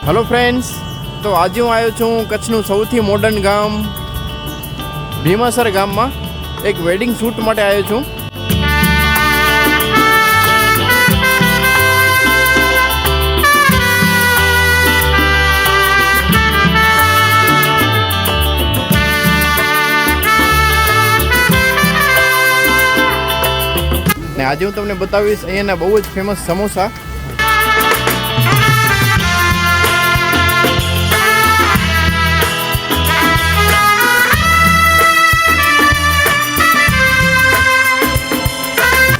Hello friends, તો આજે હું આવ્યો છું કચ્છનું સૌથી મોડર્ન ગામ ભીમાસર ગામમાં એક વેડિંગ શૂટ માટે આવ્યો છું. ને આજે હું તમને બતાવીશ અહીંયાના બહુ જ ફેમસ સમોસા.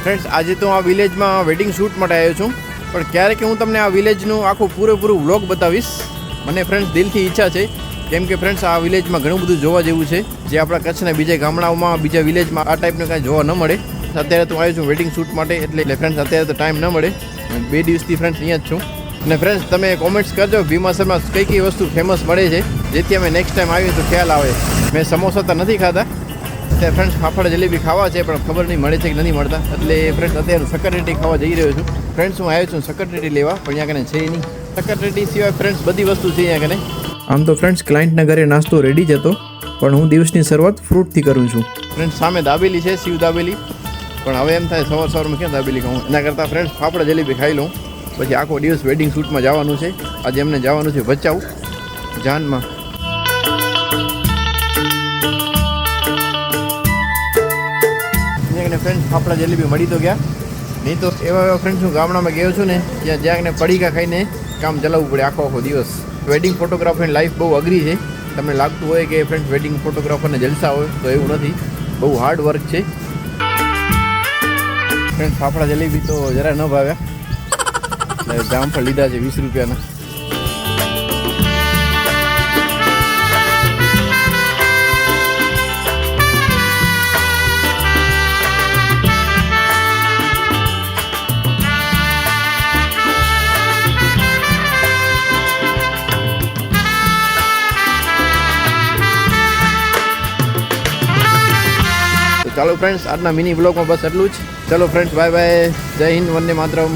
ફ્રેન્ડ્સ, આજે તો આ વિલેજમાં વેડિંગ શૂટ માટે આવ્યો છું, પણ ક્યારેક હું તમને આ વિલેજનું આખું પૂરેપૂરું વ્લોગ બતાવીશ. મને ફ્રેન્ડ્સ દિલથી ઈચ્છા છે, કેમ કે ફ્રેન્ડ્સ આ વિલેજમાં ઘણું બધું જોવા જેવું છે, જે આપણા કચ્છના બીજા ગામડાઓમાં બીજા વિલેજમાં આ ટાઈપનું કાંઈ જોવા ન મળે. અત્યારે તો આવ્યો છું વેડિંગ શૂટ માટે, એટલે ફ્રેન્ડ્સ અત્યારે તો ટાઈમ ન મળે. 2 દિવસથી ફ્રેન્ડ્સ અહીંયા જ છું. અને ફ્રેન્ડ્સ, તમે કોમેન્ટ્સ કરજો ભીમાસરમાં કઈ કઈ વસ્તુ ફેમસ મળે છે, જેથી અમે નેક્સ્ટ ટાઈમ આવીએ તો ખ્યાલ આવે. મેં સમોસા તો નથી ખાધા, અત્યારે ફ્રેન્ડ્સ ફાફડા જલેબી ખાવા છે, પણ ખબર નહીં મળે છે કે નથી મળતા. એટલે ફ્રેન્ડ્સ અત્યારે સક્કરટેટી ખાવા જઈ રહ્યો છું. ફ્રેન્ડ્સ, હું આવ્યો છું સક્કરટેટી લેવા, પણ અહીંયા કને છે નહીં. સક્કરટેટી સિવાય ફ્રેન્ડ્સ બધી વસ્તુ છે અહીંયા કને. આમ તો ફ્રેન્ડ્સ ક્લાયન્ટના ઘરે નાસ્તો રેડી જ હતો, પણ હું દિવસની શરૂઆત ફ્રૂટથી કરું છું. ફ્રેન્ડ્સ, સામે દાબેલી છે, શિવ દાબેલી, પણ હવે એમ થાય સવારમાં ક્યાં દાબેલી ખાઉં. એના કરતાં ફ્રેન્ડ્સ ફાફડા જલેબી ખાઈ લઉં, પછી આખો દિવસ વેડિંગ શૂટમાં જવાનું છે. આજે એમને જવાનું છે ભચાઉ જાનમાં. ફ્રેન્ડ્સ, ફાફડા જલેબી મળી તો ગયા, નહીં તો એવા ફ્રેન્ડ્સ હું ગામડામાં ગયો છું ને, ત્યાં જ્યાં પડીકા ખાઈને કામ ચલાવવું પડે આખો દિવસ. વેડિંગ ફોટોગ્રાફરની લાઈફ બહુ અઘરી છે. તમને લાગતું હોય કે ફ્રેન્ડ્સ વેડિંગ ફોટોગ્રાફરને જલસા હોય, તો એવું નથી, બહુ હાર્ડ વર્ક છે. ફ્રેન્ડ્સ, ફાફડા જલેબી તો જરા ન ભાવ્યા, એટલે જામફળ લીધા છે 20 રૂપિયાના. ચાલો ફ્રેન્ડ્સ, આજના મિની બ્લોગમાં બસ એટલું જ. ચલો ફ્રેન્ડ્સ, બાય બાય, જય હિન્દ, વંદે માતરમ.